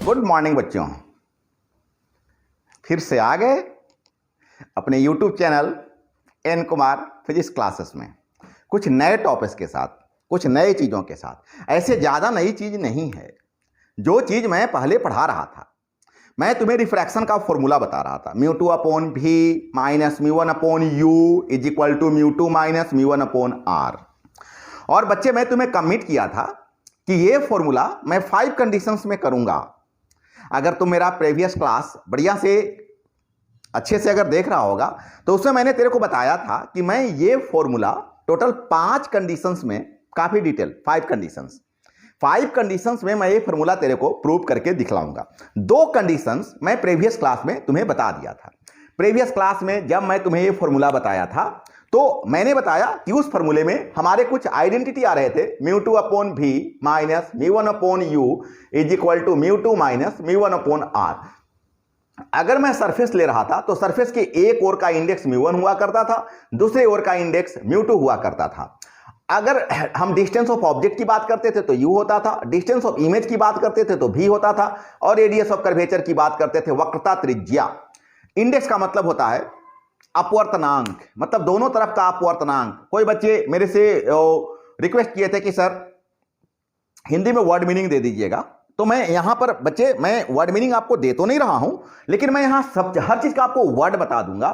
Good morning बच्चों, फिर से आ गए अपने YouTube channel N Kumar physics classes में कुछ नए टॉपिक्स के साथ, कुछ नए चीज़ों के साथ। ऐसे ज़्यादा नई चीज़ नहीं है। जो चीज़ मैं पहले पढ़ा रहा था, मैं तुम्हें रिफ्रैक्शन का फॉर्मूला बता रहा था, mu two upon v minus mu one upon u is equal to mu two minus mu one upon R. और बच्चे मैं तुम्हें कमिट किया था कि ये फॉर्मूला मैं 5 कंडीशंस में करूंगा। अगर तुम मेरा प्रीवियस क्लास बढ़िया से अच्छे से अगर देख रहा होगा तो उसमें मैंने तेरे को बताया था कि मैं ये फॉर्मूला टोटल 5 कंडीशंस में, काफी डिटेल 5 कंडीशंस में मैं ये फॉर्मूला तेरे को प्रूव करके दिखलाऊंगा। 2 कंडीशंस मैं प्रीवियस क्लास में तुम्हें बता दिया था। प्रीवियस क्लास में जब मैं तुम्हें ये फॉर्मूला बताया था तो मैंने बताया कि उस फॉर्मूले में हमारे कुछ आइडेंटिटी आ रहे थे, mu two upon v minus mu one upon u is equal to mu two minus mu one upon R. अगर मैं सरफेस ले रहा था तो सरफेस के एक ओर का इंडेक्स म्यू वन हुआ करता था, दूसरे ओर का इंडेक्स म्यू टू हुआ करता था। अगर हम डिस्टेंस ऑफ ऑब्जेक्ट की बात करते थे तो यू होता था, डिस्टेंस ऑफ इमेज की बात करते थे तो भी होता था, और रेडियस ऑफ कर्वेचर की बात करते थे वक्रता त्रिज्या। इंडेक्स का मतलब होता है अपवर्तनांक, मतलब दोनों तरफ का अपवर्तनांक। कोई बच्चे मेरे से रिक्वेस्ट किए थे कि सर हिंदी में वर्ड मीनिंग दे दीजिएगा, तो मैं यहां पर बच्चे मैं वर्ड मीनिंग आपको दे तो नहीं रहा हूं, लेकिन मैं यहां सब हर चीज का आपको वर्ड बता दूंगा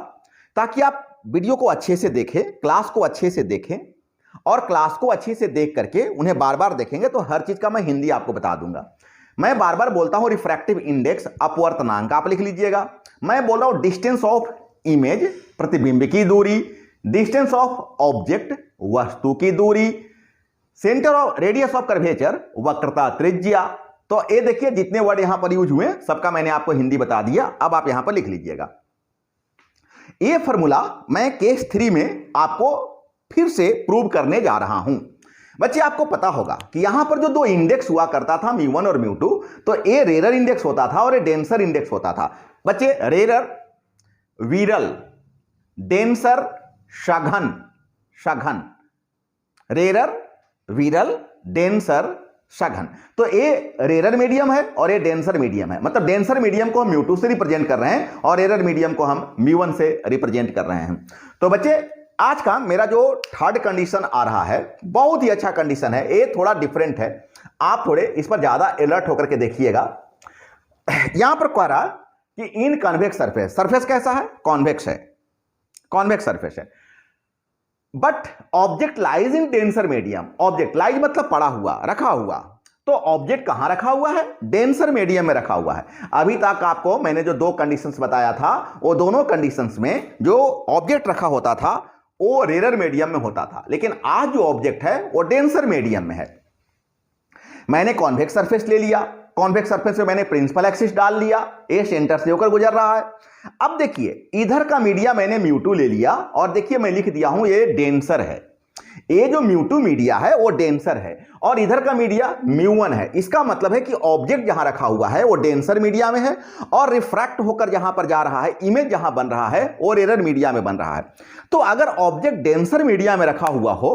ताकि आप वीडियो को अच्छे से देखें, क्लास को अच्छे से देखें, और क्लास को अच्छे से देख करके उन्हें बार बार देखेंगे तो हर चीज का मैं हिंदी आपको बता दूंगा। मैं बार बार बोलता हूं रिफ्रैक्टिव इंडेक्स अपवर्तनांक, आप लिख लीजिएगा। मैं बोल रहा हूं डिस्टेंस ऑफ इमेज प्रतिबिंब की दूरी, डिस्टेंस ऑफ ऑब्जेक्ट वस्तु की दूरी, centre of radius of curvature वक्रता त्रिज्या। तो ये देखिए जितने वर्ड यहां पर यूज हुए सबका मैंने आपको हिंदी बता दिया। अब आप यहां पर लिख लीजिएगा। ये फॉर्मूला मैं केस 3 में आपको फिर से प्रूव करने जा रहा हूं। बच्चे आपको पता होगा कि यहां पर जो 2 इंडेक्स हुआ करता था म्यू वन और म्यू टू, तो ये रेरर इंडेक्स होता था और ये डेंसर इंडेक्स होता था। बच्चे रेरर विरल, डेंसर सघन, सघन, रेरर विरल डेंसर सघन। तो ये रेरर मीडियम है और ये डेंसर मीडियम है। मतलब डेंसर मीडियम को हम म्यू टू से रिप्रेजेंट कर रहे हैं और रेरर मीडियम को हम म्यू वन से रिप्रेजेंट कर रहे हैं। तो बच्चे आज का मेरा जो 3rd कंडीशन आ रहा है बहुत ही अच्छा कंडीशन है। ये थोड़ा डिफरेंट है, आप थोड़े इस पर ज्यादा अलर्ट होकर के देखिएगा। यहां पर कह रहा कि इन कॉन्वेक्स सरफेस, सरफेस कैसा है? कॉन्वेक्स है, कॉन्वेक्स सरफेस है, but object lies in denser medium. Object lies मतलब पड़ा हुआ, रखा हुआ। तो ऑब्जेक्ट कहां रखा हुआ है? डेंसर मीडियम में रखा हुआ है। अभी तक आपको मैंने जो 2 कंडीशंस बताया था वो दोनों कंडीशंस में जो ऑब्जेक्ट रखा होता था वो रेरर मीडियम में होता था, लेकिन आज जो ऑब्जेक्ट है वो डेंसर मीडियम में है। मैंने कॉन्वेक्स सरफेस ले लिया, कॉन्वेक्स सरफेस में मैंने प्रिंसिपल एक्सिस डाल लिया, ये सेंटर से होकर गुजर रहा है। अब देखिए इधर का मीडिया मैंने म्यू टू ले लिया और देखिए मैं लिख दिया हूं ये डेंसर है। ये जो म्यू टू मीडिया है वो डेंसर है और इधर का मीडिया म्यू वन है। इसका मतलब है कि ऑब्जेक्ट जहां रखा हुआ है वो डेंसर मीडिया में है और रिफ्रैक्ट होकर जहां पर जा रहा है, इमेज जहां बन रहा है वो रेरर मीडिया में बन रहा है। तो अगर ऑब्जेक्ट डेंसर मीडिया में रखा हुआ हो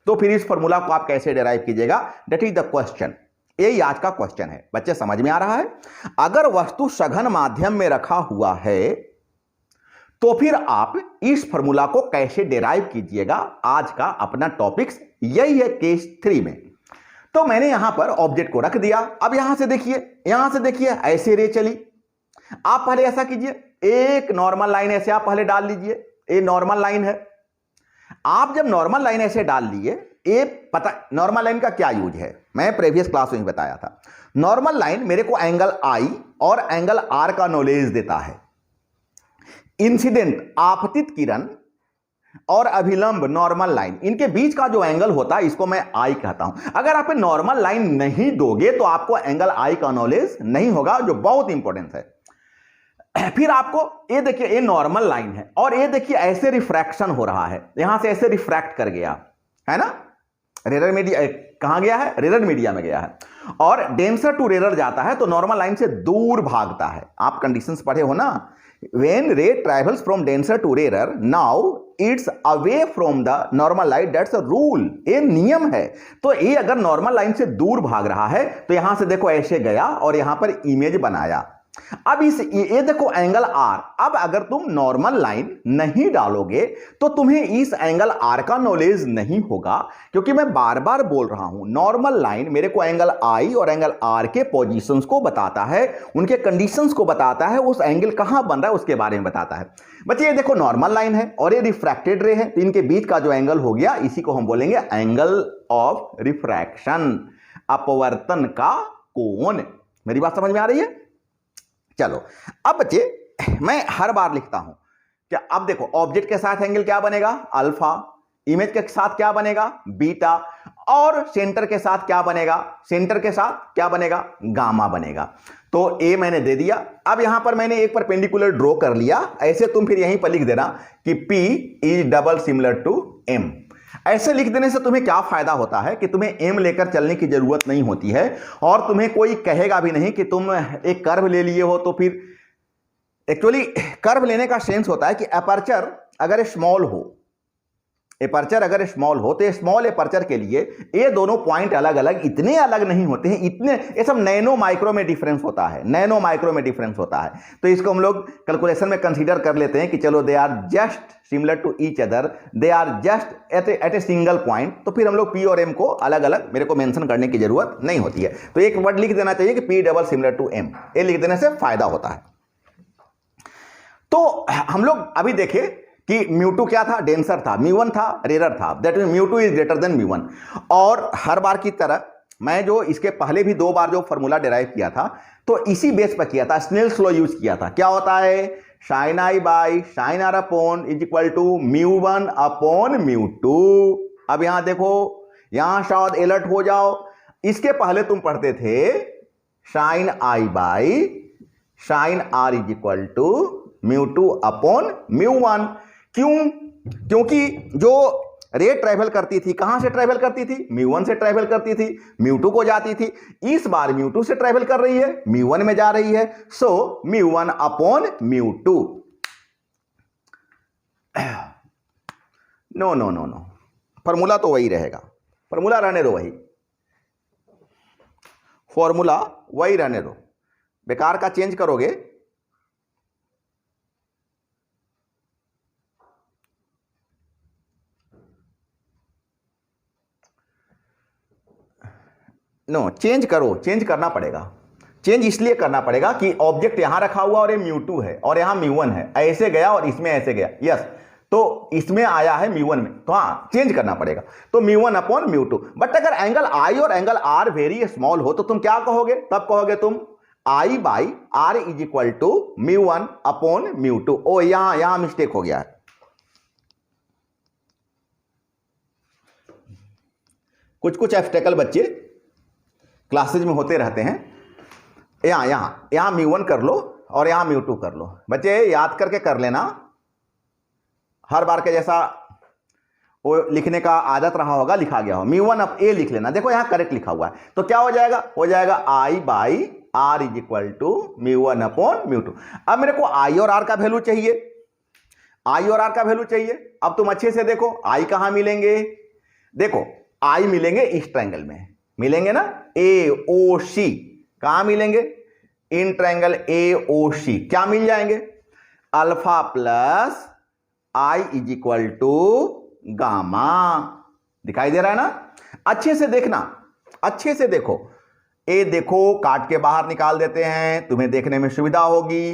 तो फिर इस फॉर्मूला को आप कैसे डिराइव कीजिएगा? That is the question. यही आज का क्वेश्चन है। बच्चे समझ में आ रहा है? अगर वस्तु सघन माध्यम में रखा हुआ है तो फिर आप इस फॉर्मूला को कैसे डिराइव कीजिएगा? आज का अपना टॉपिक्स यही है केस 3 में। तो मैंने यहां पर ऑब्जेक्ट को रख दिया। अब यहां से देखिए ऐसे रे चली। आप पहले ऐसा कीजिए, एक नॉर्मल लाइन ऐसे आप पहले डाल लीजिए। ये नॉर्मल लाइन है। आप जब नॉर्मल लाइन ऐसे डाल लिए, ये पता नॉर्मल लाइन का क्या यूज है मैं प्रीवियस क्लास में बताया था। नॉर्मल लाइन मेरे को एंगल आई और एंगल आर का नॉलेज देता है। इंसिडेंट आपतित किरण और अभिलंब नॉर्मल लाइन, इनके बीच का जो एंगल होता है इसको मैं आई कहता हूं। अगर आप नॉर्मल लाइन नहीं दोगे तो आपको एंगल आई का नॉलेज नहीं होगा, जो बहुत इंपॉर्टेंट है। फिर आपको ये देखिए ये नॉर्मल लाइन है और ये देखिए ऐसे रिफ्रैक्शन हो रहा है, यहां से ऐसे रिफ्रैक्ट कर गया है ना। रेरर मीडिया कहां गया है? रेरर मीडिया में गया है। और डेंसर टू रेरर जाता है तो नॉर्मल लाइन से दूर भागता है। आप कंडीशंस पढ़े हो ना, when ray travels from denser to rarer, now it's away from the normal line, that's a rule, ये नियम है। तो ये अगर नॉर्मल लाइन से दूर भाग रहा है तो यहां से देखो ऐसे गया और यहां पर इमेज बनाया। अब ये देखो एंगल आर, अब अगर तुम नॉर्मल लाइन नहीं डालोगे तो तुम्हें इस एंगल आर का नॉलेज नहीं होगा, क्योंकि मैं बार बार बोल रहा हूं नॉर्मल लाइन मेरे को एंगल आई और एंगल आर के पोजीशंस को बताता है, उनके कंडीशंस को बताता है, उस एंगल कहां बन रहा है उसके बारे में बताता है। बच्चे ये देखो नॉर्मल लाइन है और ये रिफ्रैक्टेड रे है, तो इनके बीच का जो एंगल हो गया इसी को हम बोलेंगे एंगल ऑफ रिफ्रैक्शन, अपवर्तन का कोण। मेरी बात समझ में आ रही है? चलो अब बच्चे मैं हर बार लिखता हूं क्या, अब देखो ऑब्जेक्ट के साथ एंगल क्या बनेगा अल्फा, इमेज के साथ क्या बनेगा बीटा, और सेंटर के साथ क्या बनेगा, सेंटर के साथ क्या बनेगा गामा बनेगा। तो ए मैंने दे दिया। अब यहां पर मैंने एक परपेंडिकुलर ड्रॉ कर लिया, ऐसे तुम फिर यहीं पर लिख देना कि P is double similar to M। ऐसे लिख देने से तुम्हें क्या फायदा होता है कि तुम्हें एम लेकर चलने की जरूरत नहीं होती है, और तुम्हें कोई कहेगा भी नहीं कि तुम एक कर्व ले लिए हो तो फिर एक्चुअली कर्व लेने का सेंस होता है कि अपर्चर अगर स्मॉल हो, एपर्चर अगर स्मॉल हो तो स्मॉल एपर्चर के लिए ये दोनों पॉइंट अलग अलग इतने अलग नहीं होते हैं, इतने ये सब नैनो माइक्रो में डिफरेंस होता है, नैनो माइक्रो में डिफरेंस होता है। तो इसको हम लोग कैलकुलेशन में कंसीडर कर लेते हैं कि चलो they are just similar to each other, they are just at a single point. तो फिर हम लोग पी और एम को अलग अलग मेरे को मेंशन करने की जरूरत नहीं होती है, तो एक वर्ड लिख देना चाहिए कि P double similar to M, ये लिख देने से फायदा होता है। तो हम लोग अभी देखें कि म्यू2 क्या था, डेंसर था, म्यू1 था, रेरर था, that mean mu two is greater than mu one. और हर बार की तरह मैं जो इसके पहले भी 2 बार जो फॉर्मूला डिराइव किया था तो इसी बेस पर किया था, स्नेल्स लॉ यूज किया था। क्या होता है, sine I by sine R upon is equal to mu one upon mu two. अब यहां देखो, यहां शायद अलर्ट हो जाओ, इसके पहले तुम पढ़ते थे sine I by sine R is equal to mu two upon mu one. क्यों? क्योंकि जो रे ट्रेवल करती थी कहां से ट्रेवल करती थी, म्यू1 से ट्रेवल करती थी, म्यू2 को जाती थी, इस बार म्यू2 से ट्रेवल कर रही है, म्यू1 में जा रही है, so mu one upon mu two. No no no no, formula तो वही रहेगा, फॉर्मूला रहने दो वही, फॉर्मूला वही रहने दो, बेकार का चेंज करोगे नो, चेंज करो, चेंज करना पड़ेगा। चेंज इसलिए करना पड़ेगा कि ऑब्जेक्ट यहां रखा हुआ और ये म्यू2 है और यहां म्यू1 है, ऐसे गया और इसमें ऐसे गया, यस, तो इसमें आया है म्यू1 में, तो हाँ चेंज करना पड़ेगा, तो म्यू1 अपॉन म्यू2। बट अगर एंगल आई और एंगल आर वेरी स्मॉल हो तो तुम क्या कहोगे, तब कहोगे तुम I by R is equal to mu one upon mu two. ओ यहां मिस्टेक हो गया है, कुछ एब्स्टेकल बच्चे क्लासेज में होते रहते हैं। यहां म्यू1 कर लो और यहां म्यू2 कर लो। बच्चे याद करके कर लेना, हर बार के जैसा वो लिखने का आदत रहा होगा, लिखा गया हो म्यू1 अब ए लिख लेना। देखो यहां करेक्ट लिखा हुआ है, तो क्या हो जाएगा, हो जाएगा I by R is equal to mu one upon mu two. अब मेरे को आई और आर का वैल्यू चाहिए, आई और आर का वैल्यू चाहिए। अब तुम अच्छे से देखो आई कहां मिलेंगे, देखो आई मिलेंगे इस ट्रायंगल में, मिलेंगे ना, ए ओ सी, कहां मिलेंगे, इन ट्रायंगल ए ओ सी। क्या मिल जाएंगे, alpha plus I is equal to gamma. दिखाई दे रहा है ना, अच्छे से देखना, अच्छे से देखो, ए देखो काट के बाहर निकाल देते हैं, तुम्हें देखने में सुविधा होगी।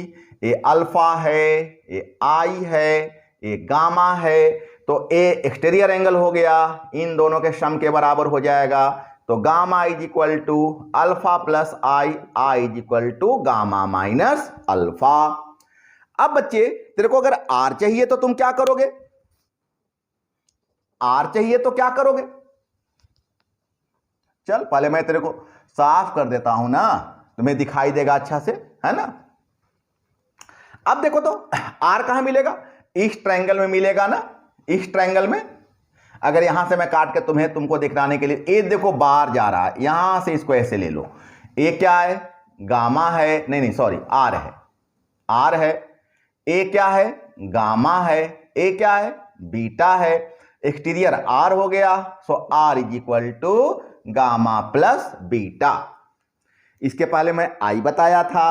ये अल्फा है, ये आई है, ये गामा है, तो ए एक्सटीरियर एंगल हो गया, इन दोनों के सम के बराबर हो जाएगा, तो gamma is equal to alpha plus I, I is equal to gamma minus alpha. अब बच्चे तेरे को अगर आर चाहिए तो तुम क्या करोगे, आर चाहिए तो क्या करोगे, चल पहले मैं तेरे को साफ कर देता हूं ना, तुम्हें दिखाई देगा अच्छा से, है ना। अब देखो तो आर कहां मिलेगा, इस ट्रायंगल में मिलेगा ना, इस ट्रायंगल में। अगर यहां से मैं काट के तुमको दिखाने के लिए, ए देखो बाहर जा रहा है, यहां से इसको ऐसे ले लो, ए क्या है, गामा है, नहीं सॉरी आर है, आर है, ए क्या है, गामा है, ए क्या है, बीटा है, एक्सटीरियर आर हो गया, so R is equal to gamma plus beta. इसके पहले मैं आई बताया था,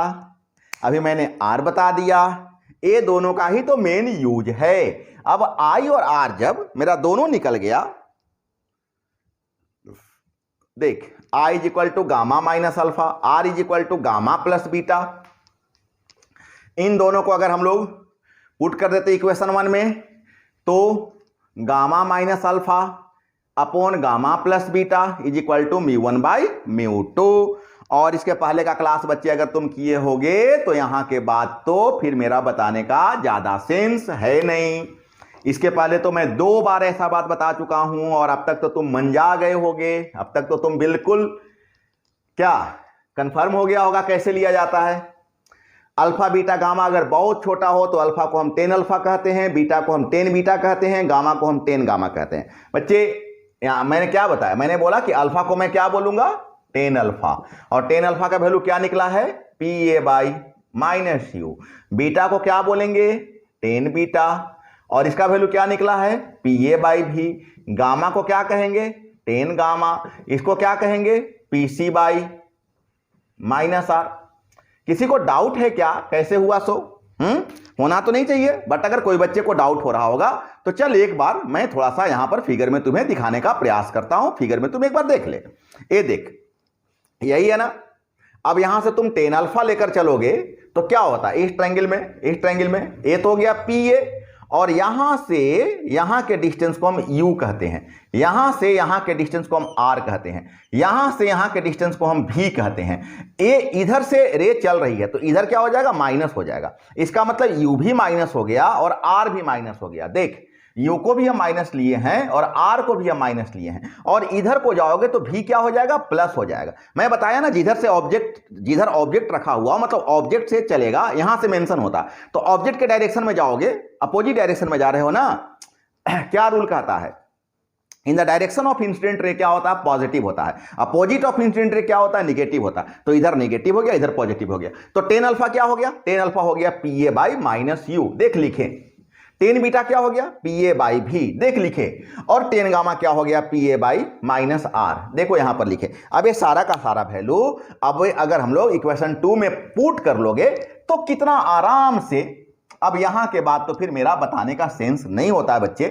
अभी मैंने आर बता दिया। ये दोनों का ही तो मेन यूज है। अब आई और आर जब मेरा दोनों निकल गया, देख I is equal to gamma minus alpha, R is equal to gamma plus beta. इन दोनों को अगर हम लोग पुट कर देते इक्वेशन 1 में, तो gamma minus alpha upon gamma plus beta is equal to μ1 by μ2। और इसके पहले का क्लास बच्चे अगर तुम किए होगे तो यहां के बाद तो फिर मेरा बताने का ज्यादा सेंस है नहीं। इसके पहले तो मैं 2 बार ऐसा बात बता चुका हूं और अब तक तो तुम मंजा गए होगे, अब तक तो तुम बिल्कुल क्या कंफर्म हो गया होगा कैसे लिया जाता है। अल्फा बीटा गामा अगर बहुत छोटा हो तो अल्फा को हम 10 अल्फा कहते हैं, बीटा को हम 10 बीटा कहते हैं, गामा को हम 10 गामा कहते हैं। बच्चे यहां मैंने क्या बताया, मैंने बोला कि अल्फा को मैं क्या बोलूंगा 10 अल्फा, और 10 अल्फा का वैल्यू क्या निकला है P A by minus U. Beta को क्या बोलेंगे 10 बीटा, और इसका वैल्यू क्या निकला है P A by v. Gamma को क्या कहेंगे 10 गामा, इसको क्या कहेंगे P C by minus R. किसी को डाउट है क्या कैसे हुआ सो? होना तो नहीं चाहिए, बट अगर कोई बच्चे को डाउट हो रहा होगा तो चल एक बार मैं थोड़ा सा यहां पर फिगर में तुम्हें दिखाने का प्रयास करता हूं। फिगर में तुम एक बार देख ले, ये देख यही है ना। अब यहां से तुम 10 अल्फा लेकर चलोगे तो क्या होता है इस ट्रायंगल में ए तो हो गया पी ए, और यहां से यहां के डिस्टेंस को हम u कहते हैं, यहां से यहां के डिस्टेंस को हम r कहते हैं, यहां से यहां के डिस्टेंस को हम v कहते हैं। ए इधर से रे चल रही है तो इधर क्या हो जाएगा माइनस हो जाएगा, इसका मतलब u भी माइनस हो गया और r भी माइनस हो गया। देख u को भी हम माइनस लिए हैं और r को भी हम माइनस लिए हैं, और इधर को जाओगे तो v क्या हो जाएगा प्लस हो जाएगा। मैं बताया ना जिधर ऑब्जेक्ट रखा हुआ मतलब ऑब्जेक्ट से चलेगा, यहां से मेंशन होता तो ऑब्जेक्ट के डायरेक्शन में जाओगे, अपोजिट डायरेक्शन में जा रहे हो ना। क्या रूल कहता है in the direction of incident ray क्या होता है पॉजिटिव होता है, अपोजिट ऑफ इंसिडेंट रे क्या होता है निगेटिव होता है। तो इधर नेगेटिव हो गया इधर पॉजिटिव हो गया, तो 10 अल्फा क्या हो गया 10 अल्फा हो गया P A by minus you. देख लिखे 10 बीटा क्या हो गया पी ए बाई भी, देख लिखे, और 10 गामा क्या हो गया P A by minus R, देखो यहां पर लिखे। अब ये सारा का सारा वैल्यू अब अगर हम लोग इक्वेशन 2 में पुट कर लोगे तो कितना आराम से, अब यहां के बाद तो फिर मेरा बताने का सेंस नहीं होता है बच्चे।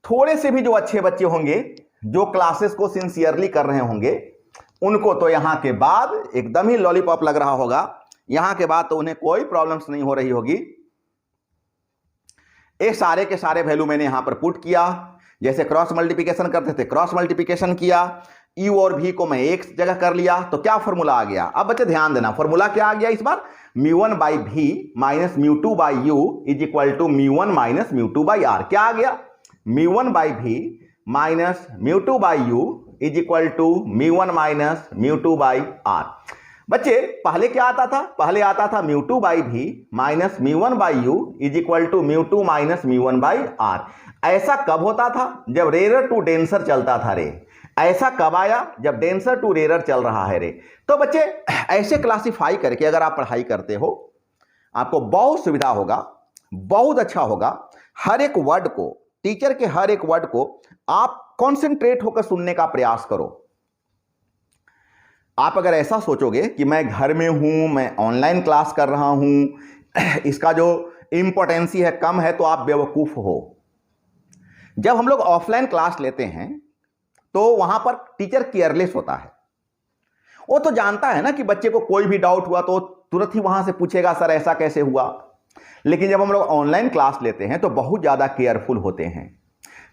थोड़े से भी जो अच्छे बच्चे होंगे जो क्लासेस को सिंसियरली कर रहे होंगे उनको तो यहां के बाद एकदम ही लॉलीपॉप लग रहा होगा, यहां के बाद तो उन्हें कोई प्रॉब्लम्स नहीं हो रही होगी। ये सारे के सारे वैल्यू मैंने यहां पर पुट किया, जैसे क्रॉस मल्टीप्लिकेशन करते थे क्रॉस मल्टीप्लिकेशन किया, u और v को मैं एक जगह कर लिया तो क्या फॉर्मूला आ गया। अब बच्चे ध्यान देना फॉर्मूला क्या आ गया इस बार μ1 by v minus μ2 by u is equal to μ1 minus μ2 by r। क्या आ गया μ1 by v minus μ2 by u is equal to μ1 minus μ2 by r। बच्चे पहले क्या आता था, पहले आता था μ2 by v minus μ1 by u is equal to μ2 minus μ1 by r। ऐसा कब होता था जब रेयर टू डेंसर चलता था रे, ऐसा कब आया जब डेंसर टू रेयर चल रहा है रे। तो बच्चे ऐसे क्लासिफाई करके अगर आप पढ़ाई करते हो आपको बहुत सुविधा होगा, बहुत अच्छा होगा। हर एक वर्ड को, टीचर के हर एक वर्ड को आप कॉन्सेंट्रेट होकर सुनने का प्रयास करो। आप अगर ऐसा सोचोगे कि मैं घर में हूं, मैं ऑनलाइन क्लास कर रहा हूं, इसका जो इंपॉर्टेंसी है कम है, तो आप बेवकूफ हो। जब हम लोग ऑफलाइन क्लास लेते हैं तो वहां पर टीचर केयरलेस होता है, वो तो जानता है ना कि बच्चे को कोई भी डाउट हुआ तो तुरंत ही वहां से पूछेगा सर ऐसा कैसे हुआ। लेकिन जब हम लोग ऑनलाइन क्लास लेते हैं तो बहुत ज्यादा केयरफुल होते हैं।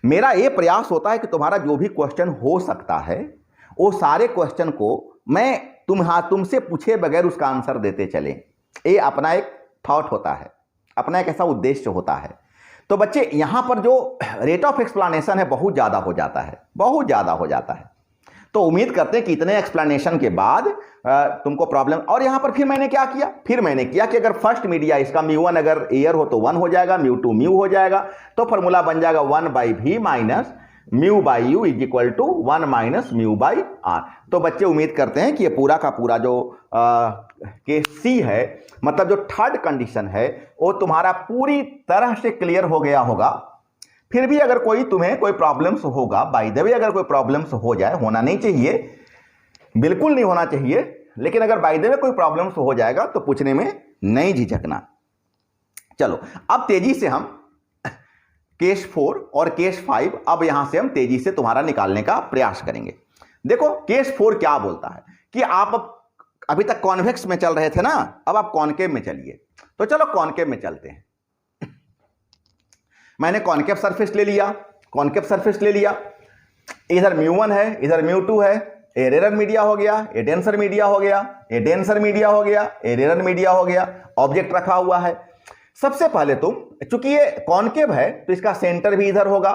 मेरा यह प्रयास होता है कि तुम्हारा जो भी क्वेश्चन हो सकता है वो सारे क्वेश्चन को मैं तुमसे पूछे बगैर उसका आंसर देते चले। ये अपना एक थॉट होता है, अपना एक ऐसा उद्देश्य होता है। तो बच्चे यहां पर जो रेट ऑफ एक्सप्लेनेशन है बहुत ज़्यादा हो जाता है, बहुत ज़्यादा हो जाता है। तो उम्मीद करते हैं कि इतने एक्सप्लेनेशन के बाद तुमको प्रॉब्लम। और यहां पर फिर मैंने क्या किया, फिर मैंने किया कि अगर फर्स्ट मीडिया इसका μ1 अगर एयर हो तो 1 हो जाएगा, μ2 म्यू हो जाएगा, तो फॉर्मूला बन जाएगा 1 by v minus mu by you is equal to 1 minus mu by R. तो बच्चे उम्मीद करते हैं कि ये पूरा का पूरा जो केस सी है, मतलब जो थर्ड कंडीशन है, वो तुम्हारा पूरी तरह से क्लियर हो गया होगा। फिर भी अगर कोई तुम्हें कोई प्रॉब्लम्स होगा, बाय द वे अगर कोई प्रॉब्लम्स हो जाए, होना नहीं चाहिए, बिल्कुल नहीं होना चाहिए, लेकिन अगर बाय द वे कोई प्रॉब्लम्स हो जाएगा तो पूछने में नहीं झिझकना। चलो अब तेजी से हम केस 4 और केस 5 अब यहां से हम तेजी से तुम्हारा निकालने का प्रयास करेंगे। देखो केस 4 क्या बोलता है कि आप अभी तक कॉन्वेक्स में चल रहे थे ना, अब आप कॉनकेव में चलिए। तो चलो कॉनकेव में चलते हैं। मैंने कॉनकेव सरफेस ले लिया, कॉनकेव सरफेस ले लिया, इधर μ1 है, इधर μ2 है, ए रेरर मीडिया हो गया, ए डेंसर मीडिया हो गया, ए डेंसर मीडिया हो गया, ए रेरर मीडिया हो गया, ऑब्जेक्ट रखा हुआ है। सबसे पहले तुम, चूंकि ये कॉनकेव है तो इसका सेंटर भी इधर होगा,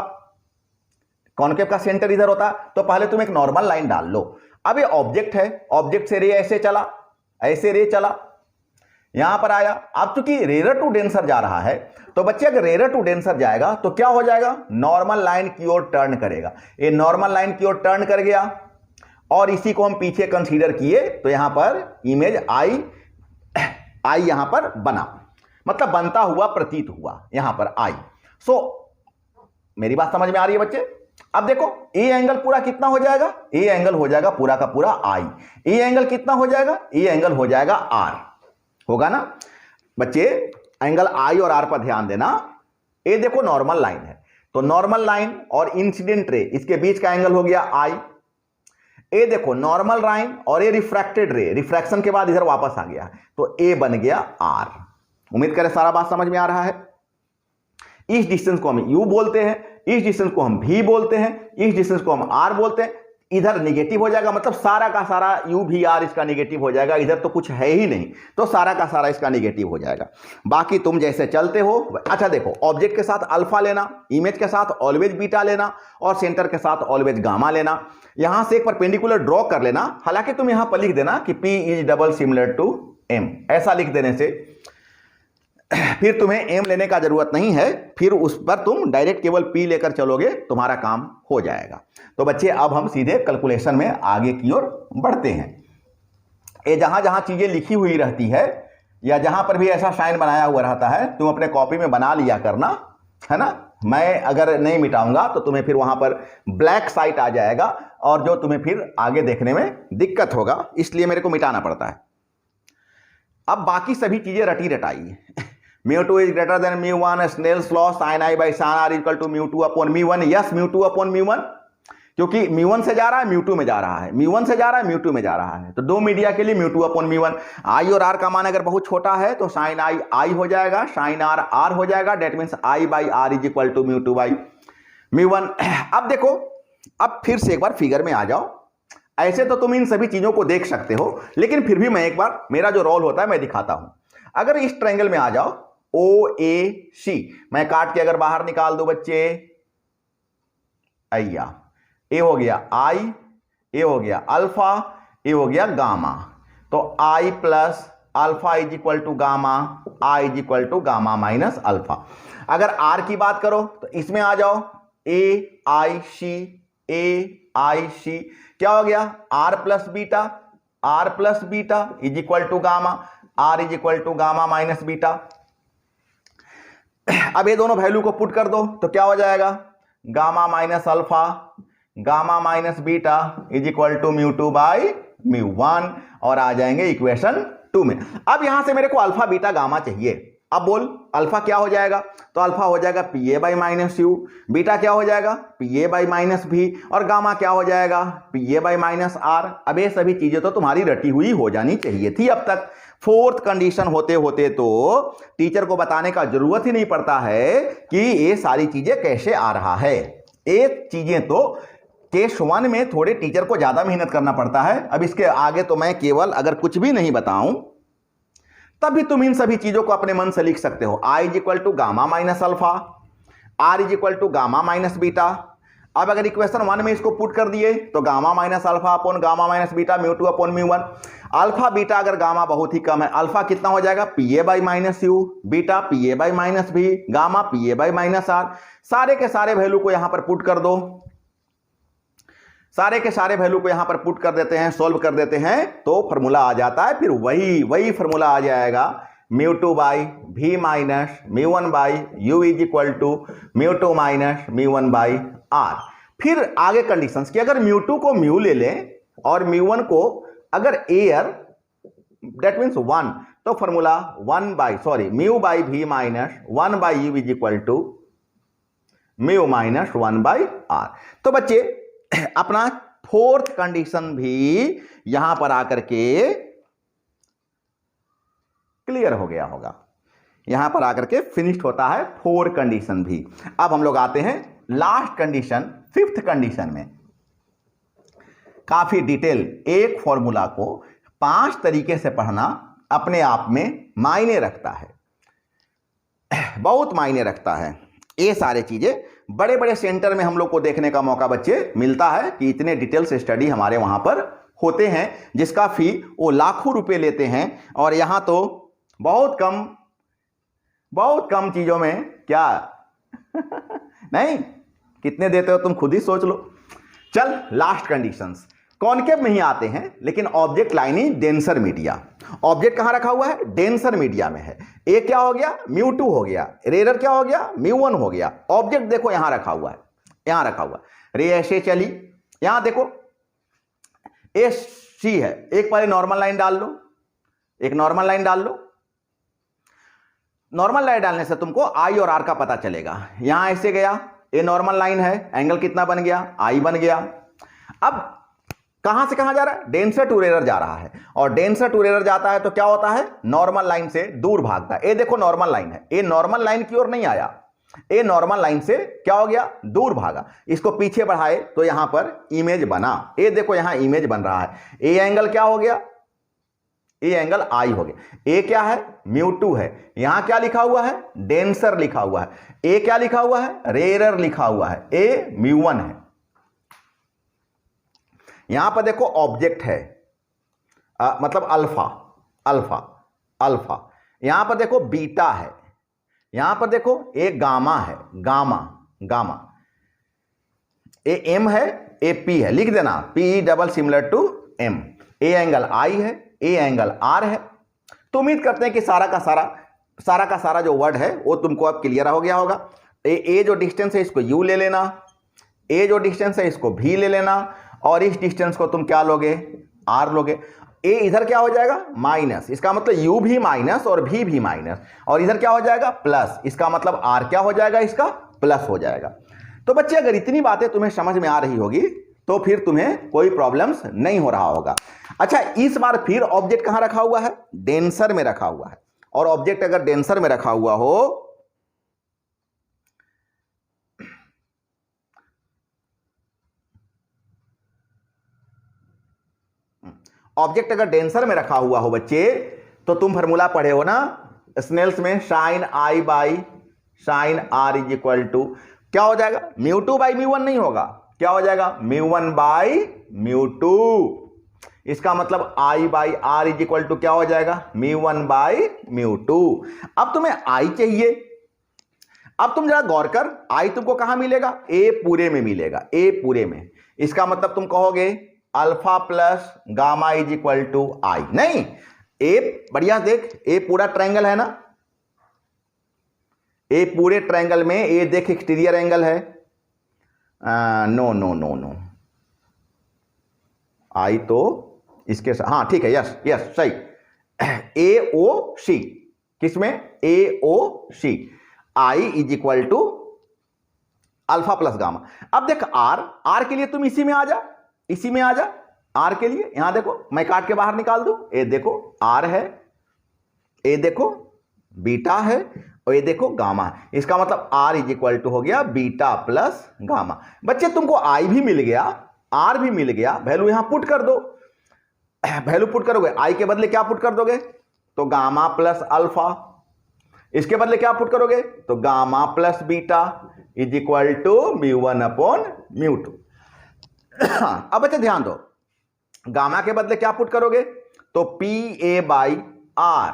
कॉनकेव का सेंटर इधर होता, तो पहले तुम एक नॉर्मल लाइन डाल लो। अब ये ऑब्जेक्ट है, ऑब्जेक्ट से रे ऐसे चला, ऐसे रे चला, यहां पर आया। अब चूंकि रेरर टू डेंसर जा रहा है तो बच्चे अगर रेरर टू डेंसर जाएगा तो क्या हो जाएगा, नॉर्मल लाइन की ओर टर्न करेगा। ये नॉर्मल लाइन की ओर टर्न कर गया और इसी को हम पीछे कंसीडर किए तो यहां पर इमेज आई यहां पर बना, मतलब बनता हुआ प्रतीत हुआ यहां पर आई। सो मेरी बात समझ में आ रही है बच्चे? अब देखो ए एंगल पूरा कितना हो जाएगा, ए एंगल हो जाएगा पूरा का पूरा आई। ए एंगल कितना हो जाएगा, ए एंगल हो जाएगा आर, होगा ना बच्चे? एंगल आई और आर पर ध्यान देना। ये देखो नॉर्मल लाइन है, तो नॉर्मल लाइन और इंसिडेंट रे इसके बीच का एंगल हो गया आई। ये देखो नॉर्मल लाइन और ये रिफ्रैक्टेड रे, रिफ्रैक्शन के बाद इधर वापस आ गया, तो ए बन गया आर। उम्मीद करें सारा बात समझ में आ रहा है। इस डिस्टेंस को हम यू बोलते हैं, इस डिस्टेंस को हम भी बोलते हैं, इस डिस्टेंस को हम आर बोलते हैं। इधर निगेटिव हो जाएगा, मतलब सारा का सारा यू भी आर इसका निगेटिव हो जाएगा, इधर तो कुछ है ही नहीं, तो सारा का सारा इसका निगेटिव हो जाएगा। बाकी तुम जैसे चलते हो। अच्छा देखो, ऑब्जेक्ट के साथ अल्फा लेना, इमेज के साथ ऑलवेज बीटा लेना और सेंटर के साथ ऑलवेज गामा लेना। यहां से एक परपेंडिकुलर ड्रॉ कर लेना। हालांकि तुम यहां पर लिख देना कि P is double similar to M, ऐसा लिख देने से फिर तुम्हें M लेने का जरूरत नहीं है, फिर उस पर तुम डायरेक्ट केवल P लेकर चलोगे, तुम्हारा काम हो जाएगा। तो बच्चे अब हम सीधे कैलकुलेशन में आगे की ओर बढ़ते हैं। ये जहां जहां चीजें लिखी हुई रहती है या जहां पर भी ऐसा साइन बनाया हुआ रहता है, तुम अपने कॉपी में बना लिया करना, है ना। मैं अगर नहीं मिटाऊंगा तो तुम्हें फिर वहां पर ब्लैक साइट आ जाएगा और जो तुम्हें फिर आगे देखने में दिक्कत होगा, इसलिए मेरे को मिटाना पड़ता है। अब बाकी सभी चीजें रटी रटाई। μ2 is greater than μ1, Snell's law sin I by sin R equal to μ2 upon μ1। Yes μ2 upon μ1, क्योंकि μ1 से जा रहा है μ2 में जा रहा है, μ1 से जा रहा है μ2 में जा रहा है, तो दो मीडिया के लिए μ2 upon μ1। I और R का मान अगर बहुत छोटा है तो sin I हो जाएगा, sin R हो जाएगा, that means I by R is equal to μ2 by μ1। अब देखो, अब फिर से एक बार फिगर में आ जाओ। ऐसे तो तुम इन सभी चीजों को देख सकते हो, लेकिन फिर भी मैं एक बार, मेरा जो रोल होता है मैं दिखाता हूं। अगर इस ट्रायंगल में आ जाओ OAC, मैं काट के अगर बाहर निकाल दो बच्चे, अय्या, ए हो गया I, ए हो गया अल्फा, ए हो गया गामा, तो I plus alpha is equal to gamma, I is equal to gamma minus alpha. अगर R की बात करो तो इसमें आ जाओ AIC, AIC क्या हो गया, R plus beta is equal to gamma, R is equal to gamma minus beta. अब ये दोनों वैल्यू को पुट कर दो तो क्या हो जाएगा, gamma minus alpha, gamma minus beta is equal to μ2 by μ1, और आ जाएंगे इक्वेशन 2 में। अब यहां से मेरे को अल्फा बीटा गामा चाहिए। अब बोल अल्फा क्या हो जाएगा, तो अल्फा हो जाएगा PA by minus U, beta क्या हो जाएगा PA बाई माइनस भी, और गामा क्या हो जाएगा PA बाई माइनस आर। अब ये सभी चीजें तो तुम्हारी रटी हुई हो जानी चाहिए थी अब तक। फोर्थ कंडीशन होते होते तो टीचर को बताने का जरूरत ही नहीं पड़ता है कि ये सारी चीजें कैसे आ रहा है। ये चीजें तो केस 1 में थोड़े टीचर को ज्यादा मेहनत करना पड़ता है। अब इसके आगे तो मैं केवल अगर कुछ भी नहीं बताऊं तब भी तुम इन सभी चीजों को अपने मन से लिख सकते हो। I is equal to gamma minus alpha, R is equal to gamma minus beta. अब अगर इक्वेशन 1 में इसको पुट कर दिए तो gamma minus alpha upon gamma minus beta, μ2 upon μ1। Alpha beta अगर गामा बहुत ही कम है, अल्फा कितना हो जाएगा PA by minus U, beta PA by minus V, gamma PA by minus R. सारे के सारे वैल्यू को यहां पर पुट कर दो, सारे के सारे वैल्यू को यहां पर पुट कर देते हैं, सोल्व कर देते हैं तो फॉर्मूला आ जाता है। फिर वही फॉर्मूला आ जाएगा म्यू टू बाई भी minus mu one by you is equal to mu two minus mu one by R. फिर आगे कंडीशंस कि अगर म्यू टू को म्यू ले लें और म्यू वन को अगर एयर दैट मीन्स वन, तो फॉर्मूला म्यू बाई भी minus one by you is equal to mu minus one by R. तो बच्चे अपना फोर्थ कंडीशन भी यहां पर आकर के क्लियर हो गया होगा, यहां पर आकर के फिनिश्ड होता है फोर कंडीशन भी। अब हम लोग आते हैं लास्ट कंडीशन, फिफ्थ कंडीशन में। काफी डिटेल, एक फॉर्मूला को 5 तरीके से पढ़ना अपने आप में मायने रखता है, बहुत मायने रखता है। ये सारे चीजें बड़े बड़े सेंटर में हम लोग को देखने का मौका बच्चे मिलता है कि इतने डिटेल से स्टडी हमारे वहां पर होते हैं, जिसका फी वो लाखों रुपए लेते हैं, और यहां तो बहुत कम चीजों में क्या नहीं, कितने देते हो तुम खुद ही सोच लो। चल लास्ट कंडीशंस कॉनकेव में ही आते हैं, लेकिन object line in denser media. Object कहां रखा हुआ है? डेंसर मीडिया में है। ए क्या हो गया? म्यू टू हो गया। रेयर क्या हो गया? म्यू वन हो गया। ऑब्जेक्ट देखो यहां रखा हुआ है, यहां रखा हुआ रे ऐसे चली, यहां देखो ए सी है। एक पहले नॉर्मल लाइन डाल लो, एक नॉर्मल लाइन डाल लो। नॉर्मल लाइन डालने से तुमको आई और आर का पता चलेगा। यहां ऐसे गया, ये नॉर्मल लाइन है, एंगल कितना बन गया? आई बन गया। अब कहां से कहां जा रहा है? डेंसर टू रेयर जा रहा है, और डेंसर टू रेयर जाता है तो क्या होता है? नॉर्मल लाइन से दूर भागता है। ये देखो नॉर्मल लाइन है, ये नॉर्मल लाइन की ओर नहीं आया, ये नॉर्मल लाइन से क्या हो गया? दूर भागा। इसको पीछे बढ़ाए तो यहां पर इमेज बना, ये देखो यहां इमेज बन रहा है। ये एंगल क्या हो गया? ये एंगल आई हो गया। ए क्या है? म्यू टू है। यहां क्या लिखा हुआ है? डेंसर लिखा हुआ है। ए क्या लिखा हुआ है? रेयर लिखा हुआ है। ए म्यू वन है। यहां पर देखो ऑब्जेक्ट है, मतलब अल्फा, अल्फा, अल्फा। यहां पर देखो बीटा है, यहां पर देखो ए गामा है, गामा, गामा। ए एम है, ए पी है, लिख देना P double similar to M. A angle I है, ए एंगल आर है। तो उम्मीद करते हैं कि सारा का सारा जो वर्ड है वो तुमको अब क्लियर हो गया होगा। ए जो डिस्टेंस है इसको यू ले लेना, ए जो डिस्टेंस है इसको भी ले लेना, और इस डिस्टेंस को तुम क्या लोगे? आर लोगे। ए इधर क्या हो जाएगा? माइनस, इसका मतलब यू भी माइनस और भी माइनस, और इधर क्या हो जाएगा? प्लस, इसका मतलब आर क्या हो जाएगा? इसका प्लस हो जाएगा। तो बच्चे अगर इतनी बातें तुम्हें समझ में आ रही होगी तो फिर तुम्हें कोई प्रॉब्लम्स नहीं हो रहा होगा। अच्छा, इस बार फिर ऑब्जेक्ट कहां रखा हुआ है? डेंसर में रखा हुआ है। और ऑब्जेक्ट अगर डेंसर में रखा हुआ हो, ऑब्जेक्ट अगर डेंसर में रखा हुआ हो बच्चे, तो तुम फॉर्मूला पढ़े हो ना स्नेल्स में, sine I by sine R is equal to क्या हो जाएगा? Mu two by mu one नहीं होगा, क्या हो जाएगा? Mu one by mu two. इसका मतलब I by R is equal to क्या हो जाएगा? Mu one by mu two. अब तुम्हें आई चाहिए। अब तुम जरा गौर कर, आई तुमको कहां मिलेगा? ए पूरे में मिलेगा, ए पूरे में। इसका मतलब तुम कहोगे alpha plus gamma is equal to I. नहीं, ए बढ़िया देख, ए पूरा ट्रायंगल है ना, ए पूरे ट्रायंगल में ए देख एक्सटीरियर एंगल है। नो नो नो नो, आई तो इसके साथ, हाँ ठीक है, यस यस सही। ए ओ सी, किसमें? A O C. I is equal to alpha plus gamma. अब देख आर के लिए तुम इसी में आ जा, इसी में आ जा। आर के लिए यहां देखो, मैं काट के बाहर निकाल दूं। ए देखो आर है, ए देखो बीटा है, और ये देखो गामा है। इसका मतलब आर इज इक्वल टू हो गया बीटा प्लस गामा। बच्चे तुमको आई भी मिल गया, आर भी मिल गया, वैल्यू यहां पुट कर दो। वैल्यू पुट करोगे, आई के बदले क्या पुट कर दोगे? तो गामा प्लस अल्फा। इसके बदले क्या पुट करोगे? तो gamma plus beta is equal to mu one upon mu two. अब बच्चे ध्यान दो, गामा के बदले क्या पुट करोगे? तो P A by R.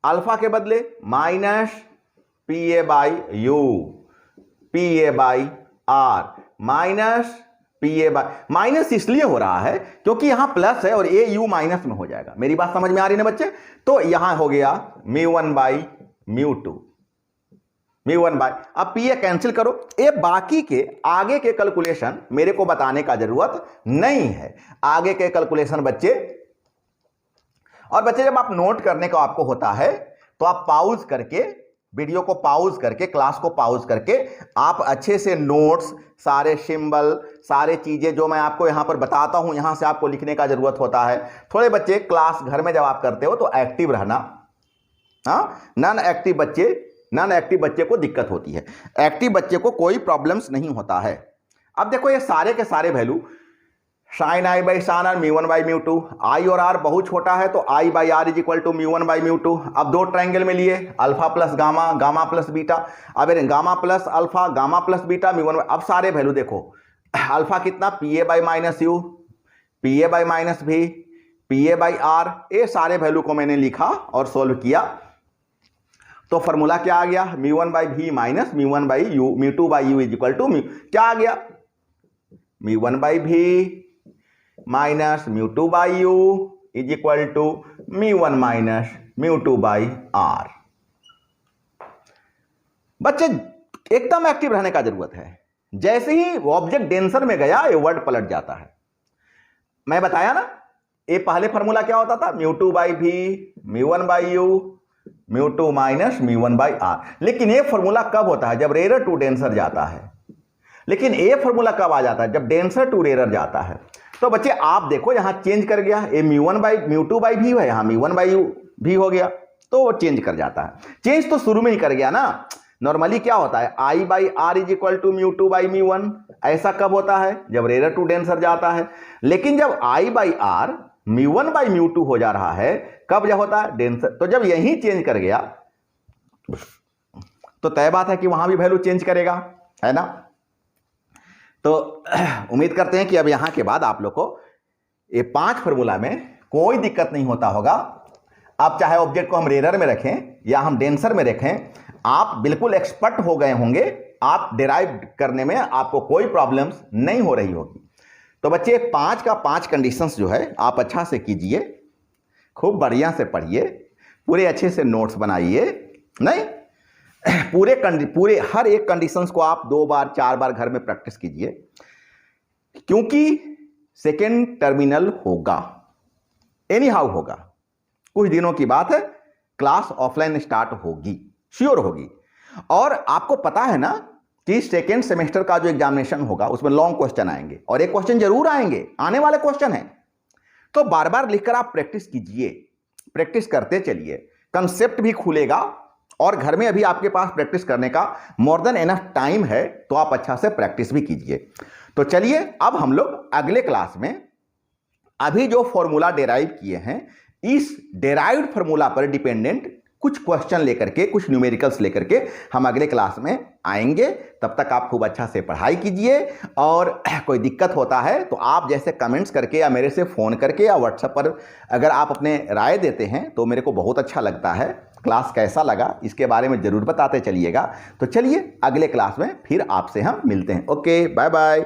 Alpha के बदले minus P A by u, P A by R minus P A by, minus इसलिए हो रहा है क्योंकि यहां प्लस है और ए यू माइनस में हो जाएगा। मेरी बात समझ में आ रही है ना बच्चे? तो यहां हो गया μ1 बाई μ2, μ1 बाय, अब पी ए कैंसिल करो। ये बाकी के आगे के कैलकुलेशन मेरे को बताने का जरूरत नहीं है, आगे के कैलकुलेशन बच्चे। और बच्चे जब आप नोट करने का आपको होता है तो आप पॉज करके, वीडियो को पॉज करके, क्लास को पॉज करके आप अच्छे से नोट्स, सारे सिंबल, सारे चीजें जो मैं आपको यहां पर बताता हूं, यहां से आपको लिखने का जरूरत होता है। थोड़े बच्चे क्लास घर में जब आप करते हो तो एक्टिव रहना, हाँ, नॉन एक्टिव बच्चे को दिक्कत होती है, एक्टिव बच्चे को कोई प्रॉब्लम्स नहीं होता है। अब देखो ये सारे के सारे value sine I by sine R μ1 by μ2, I और आर बहुत छोटा है तो I by R is equal to μ1 by μ2। अब दो ट्राइंगल में लिए alpha plus gamma, gamma plus beta, अब gamma plus alpha, gamma plus beta, μ1। अब सारे वैल्यू देखो, अल्फा कितना, P A by minus U, P A by minus V, P A by R, ये सारे वैल्यू को मैंने लिखा और सोल्व किया तो फॉर्मूला क्या आ गया, μ1 बाई भी minus μ1 by U, μ2 by you is equal to क्या आ गया, μ1 बाई भी minus μ2 by you is equal to μ1 minus μ2 by R. बच्चे एकदम एक्टिव रहने का जरूरत है। जैसे ही ऑब्जेक्ट डेंसर में गया ये वर्ड पलट जाता है। मैं बताया ना, ये पहले फॉर्मूला क्या होता था, μ2 by V μ1 by U, μ2 minus μ1 by R. लेकिन ये फॉर्मूला कब होता है, जब रेरर टू डेंसर जाता है। लेकिन ये फॉर्मूला कब आ जाता है, जब डेंसर टू रेरर जाता है। तो बच्चे आप देखो यहां चेंज कर गया, ये μ2 बाई भी है, यहां μ1 बाई यू भी हो गया, तो वो चेंज कर जाता है। चेंज तो शुरू में ही कर गया ना। नॉर्मली क्या होता है, I by R is equal to μ2 by μ1, ऐसा कब होता है, जब रेरर टू डेंसर जाता है। लेकिन जब आई बाई आर μ1 बाई μ2 हो जा रहा है, कब जब होता है, डेंसर। तो जब यही चेंज कर गया तो तय बात है कि वहां भी वैल्यू चेंज करेगा, है ना। तो उम्मीद करते हैं कि अब यहां के बाद आप लोग को ये 5 फॉर्मूला में कोई दिक्कत नहीं होता होगा। आप चाहे ऑब्जेक्ट को हम रेरर में रखें या हम डेंसर में रखें, आप बिल्कुल एक्सपर्ट हो गए होंगे। आप डिराइव करने में आपको कोई प्रॉब्लम्स नहीं हो रही होगी। तो बच्चे 5 का 5 कंडीशंस जो है आप अच्छा से कीजिए, खूब बढ़िया से पढ़िए, पूरे अच्छे से नोट्स बनाइए। नहीं, पूरे हर एक कंडीशंस को आप 2 बार 4 बार घर में प्रैक्टिस कीजिए, क्योंकि सेकेंड टर्मिनल होगा, एनी हाउ होगा। कुछ दिनों की बात है, क्लास ऑफलाइन स्टार्ट होगी, श्योर होगी। और आपको पता है ना कि सेकेंड सेमेस्टर का जो एग्जामिनेशन होगा उसमें लॉन्ग क्वेश्चन आएंगे, और एक क्वेश्चन जरूर आएंगे, आने वाले क्वेश्चन है। तो बार बार लिखकर आप प्रैक्टिस कीजिए, प्रैक्टिस करते चलिए, कंसेप्ट भी खुलेगा। और घर में अभी आपके पास प्रैक्टिस करने का मोर देन एनफ टाइम है, तो आप अच्छा से प्रैक्टिस भी कीजिए। तो चलिए अब हम लोग अगले क्लास में अभी जो फॉर्मूला डेराइव किए हैं, इस डेराइव्ड फॉर्मूला पर डिपेंडेंट कुछ क्वेश्चन लेकर के, कुछ न्यूमेरिकल्स लेकर के हम अगले क्लास में आएंगे। तब तक आप खूब अच्छा से पढ़ाई कीजिए, और कोई दिक्कत होता है तो आप जैसे कमेंट्स करके या मेरे से फ़ोन करके या व्हाट्सएप पर अगर आप अपने राय देते हैं तो मेरे को बहुत अच्छा लगता है। क्लास कैसा लगा इसके बारे में ज़रूर बताते चलिएगा। तो चलिए अगले क्लास में फिर आपसे हम मिलते हैं। Okay, bye bye.